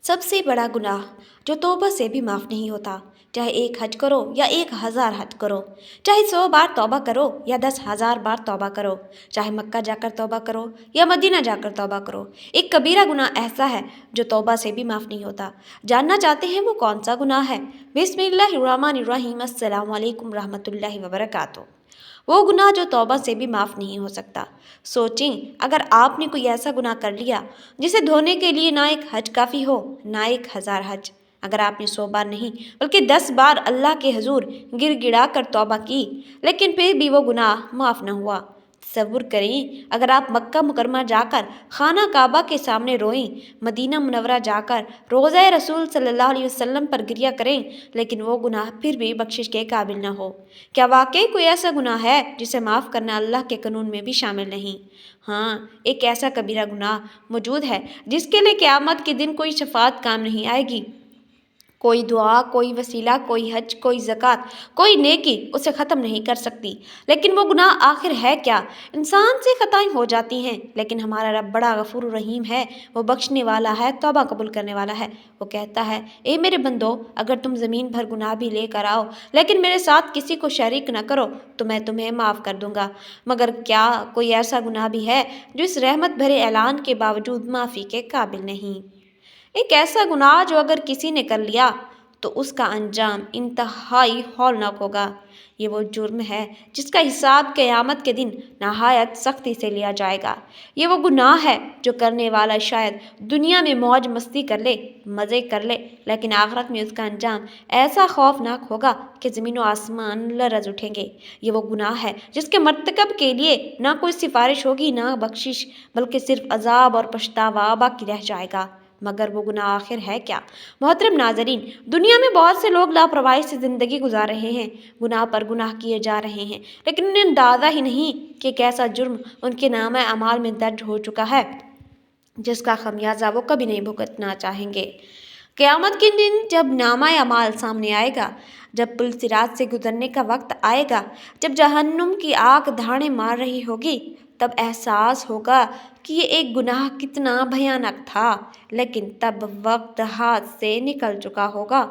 سب سے بڑا گناہ جو توبہ سے بھی معاف نہیں ہوتا، چاہے 1 حج کرو یا 1000 حج کرو، چاہے 100 بار توبہ کرو یا 10,000 بار توبہ کرو، چاہے مکہ جا کر توبہ کرو یا مدینہ جا کر توبہ کرو، ایک کبیرہ گناہ ایسا ہے جو توبہ سے بھی معاف نہیں ہوتا۔ جاننا چاہتے ہیں وہ کون سا گناہ ہے؟ بسم اللہ الرحمن الرحیم، السلام علیکم رحمۃ اللہ وبرکاتہ۔ وہ گناہ جو توبہ سے بھی معاف نہیں ہو سکتا۔ سوچیں، اگر آپ نے کوئی ایسا گناہ کر لیا جسے دھونے کے لیے نہ 1 حج کافی ہو نہ 1000 حج، اگر آپ نے 100 بار نہیں بلکہ 10 بار اللہ کے حضور گر گڑا کر توبہ کی لیکن پھر بھی وہ گناہ معاف نہ ہوا، تصور کریں اگر آپ مکہ مکرمہ جا کر خانہ کعبہ کے سامنے روئیں، مدینہ منورہ جا کر روضہ رسول صلی اللہ علیہ وسلم پر گریہ کریں لیکن وہ گناہ پھر بھی بخشش کے قابل نہ ہو، کیا واقعی کوئی ایسا گناہ ہے جسے معاف کرنا اللہ کے قانون میں بھی شامل نہیں؟ ہاں، ایک ایسا کبیرہ گناہ موجود ہے جس کے لیے قیامت کے دن کوئی شفاعت کام نہیں آئے گی۔ کوئی دعا، کوئی وسیلہ، کوئی حج، کوئی زکوٰۃ، کوئی نیکی اسے ختم نہیں کر سکتی۔ لیکن وہ گناہ آخر ہے کیا؟ انسان سے خطائیں ہو جاتی ہیں لیکن ہمارا رب بڑا غفور الرحیم ہے، وہ بخشنے والا ہے، توبہ قبول کرنے والا ہے۔ وہ کہتا ہے، اے میرے بندو، اگر تم زمین بھر گناہ بھی لے کر آؤ لیکن میرے ساتھ کسی کو شریک نہ کرو تو میں تمہیں معاف کر دوں گا۔ مگر کیا کوئی ایسا گناہ بھی ہے جو اس رحمت بھرے اعلان کے باوجود معافی کے قابل نہیں؟ ایک ایسا گناہ جو اگر کسی نے کر لیا تو اس کا انجام انتہائی ہولناک ہوگا۔ یہ وہ جرم ہے جس کا حساب قیامت کے دن نہایت سختی سے لیا جائے گا۔ یہ وہ گناہ ہے جو کرنے والا شاید دنیا میں موج مستی کر لے، مزے کر لے، لیکن آخرت میں اس کا انجام ایسا خوفناک ہوگا کہ زمین و آسمان لرز اٹھیں گے۔ یہ وہ گناہ ہے جس کے مرتکب کے لیے نہ کوئی سفارش ہوگی نہ بخشش، بلکہ صرف عذاب اور پچھتاوا باقی رہ جائے گا۔ مگر وہ گناہ آخر ہے کیا؟ محترم ناظرین، دنیا میں بہت سے لوگ لاپرواہی سے زندگی گزار رہے ہیں، گناہ پر گناہ کیے جا رہے ہیں، لیکن انہیں اندازہ ہی نہیں کہ ایک ایسا جرم ان کے نامہ اعمال میں درج ہو چکا ہے جس کا خمیازہ وہ کبھی نہیں بھگتنا چاہیں گے۔ قیامت کے دن جب نامہ اعمال سامنے آئے گا، جب پل صراط سے گزرنے کا وقت آئے گا، جب جہنم کی آگ دھاڑیں مار رہی ہوگی، تب احساس ہوگا کہ یہ ایک گناہ کتنا بھیانک تھا، لیکن تب وقت ہاتھ سے نکل چکا ہوگا،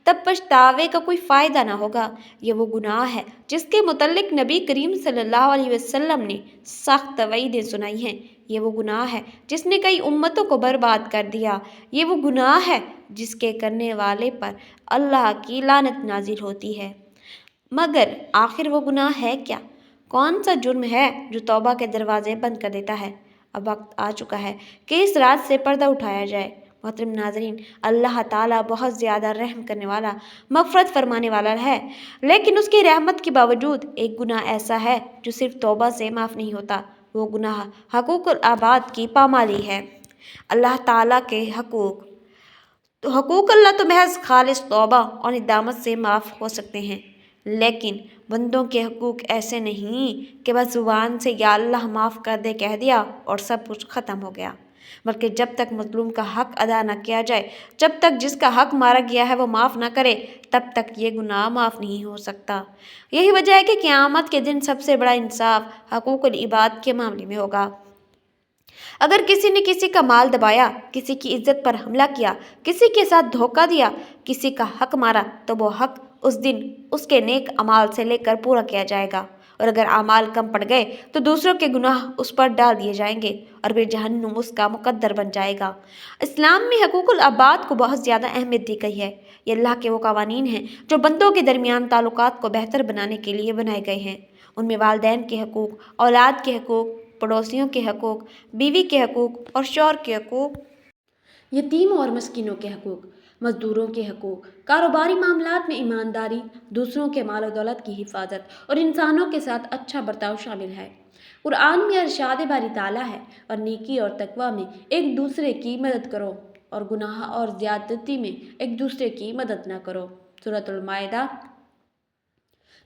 تب پچھتاوے کا کوئی فائدہ نہ ہوگا۔ یہ وہ گناہ ہے جس کے متعلق نبی کریم صلی اللہ علیہ وسلم نے سخت وعیدیں سنائی ہیں۔ یہ وہ گناہ ہے جس نے کئی امتوں کو برباد کر دیا۔ یہ وہ گناہ ہے جس کے کرنے والے پر اللہ کی لعنت نازل ہوتی ہے۔ مگر آخر وہ گناہ ہے کیا؟ کون سا جرم ہے جو توبہ کے دروازے بند کر دیتا ہے؟ اب وقت آ چکا ہے کہ اس رات سے پردہ اٹھایا جائے۔ محترم ناظرین، اللہ تعالیٰ بہت زیادہ رحم کرنے والا، مغفرت فرمانے والا ہے، لیکن اس کی رحمت کے باوجود ایک گناہ ایسا ہے جو صرف توبہ سے معاف نہیں ہوتا۔ وہ گناہ حقوق العباد کی پامالی ہے۔ اللہ تعالیٰ کے حقوق اللہ تو محض خالص توبہ اور ندامت سے معاف ہو سکتے ہیں، لیکن بندوں کے حقوق ایسے نہیں کہ بس زبان سے یا اللہ معاف کر دے کہہ دیا اور سب کچھ ختم ہو گیا، بلکہ جب تک مظلوم کا حق ادا نہ کیا جائے، جب تک جس کا حق مارا گیا ہے وہ معاف نہ کرے، تب تک یہ گناہ معاف نہیں ہو سکتا۔ یہی وجہ ہے کہ قیامت کے دن سب سے بڑا انصاف حقوق العباد کے معاملے میں ہوگا۔ اگر کسی نے کسی کا مال دبایا، کسی کی عزت پر حملہ کیا، کسی کے ساتھ دھوکہ دیا، کسی کا حق مارا، تو وہ حق اس دن اس کے نیک اعمال سے لے کر پورا کیا جائے گا، اور اگر اعمال کم پڑ گئے تو دوسروں کے گناہ اس پر ڈال دیے جائیں گے اور پھر جہنم اس کا مقدر بن جائے گا۔ اسلام میں حقوق العباد کو بہت زیادہ اہمیت دی گئی ہے۔ یہ اللہ کے وہ قوانین ہیں جو بندوں کے درمیان تعلقات کو بہتر بنانے کے لیے بنائے گئے ہیں۔ ان میں والدین کے حقوق، اولاد کے حقوق، پڑوسیوں کے حقوق، بیوی کے حقوق اور شوہر کے حقوق، یتیموں اور مسکینوں کے حقوق، مزدوروں کے حقوق، کاروباری معاملات میں ایمانداری، دوسروں کے مال و دولت کی حفاظت اور انسانوں کے ساتھ اچھا برتاؤ شامل ہے۔ قرآن میں ارشاد باری تعالیٰ ہے، اور نیکی اور تقوی میں ایک دوسرے کی مدد کرو اور گناہ اور زیادتی میں ایک دوسرے کی مدد نہ کرو۔ سورۃ المائدہ۔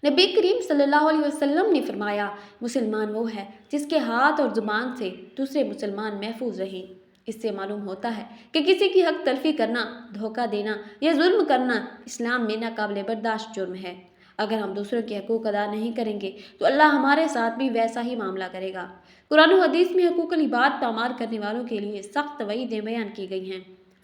نبی کریم صلی اللہ علیہ وسلم نے فرمایا، مسلمان وہ ہے جس کے ہاتھ اور زبان سے دوسرے مسلمان محفوظ رہیں۔ اس سے معلوم ہوتا ہے کہ کسی کی حق تلفی کرنا، دھوکہ دینا یا ظلم کرنا اسلام میں ناقابل برداشت جرم ہے۔ اگر ہم دوسروں کے حقوق ادا نہیں کریں گے تو اللہ ہمارے ساتھ بھی ویسا ہی معاملہ کرے گا۔ قرآن و حدیث میں حقوق العباد پامال کرنے والوں کے لیے سخت وعیدیں بیان کی گئی ہیں۔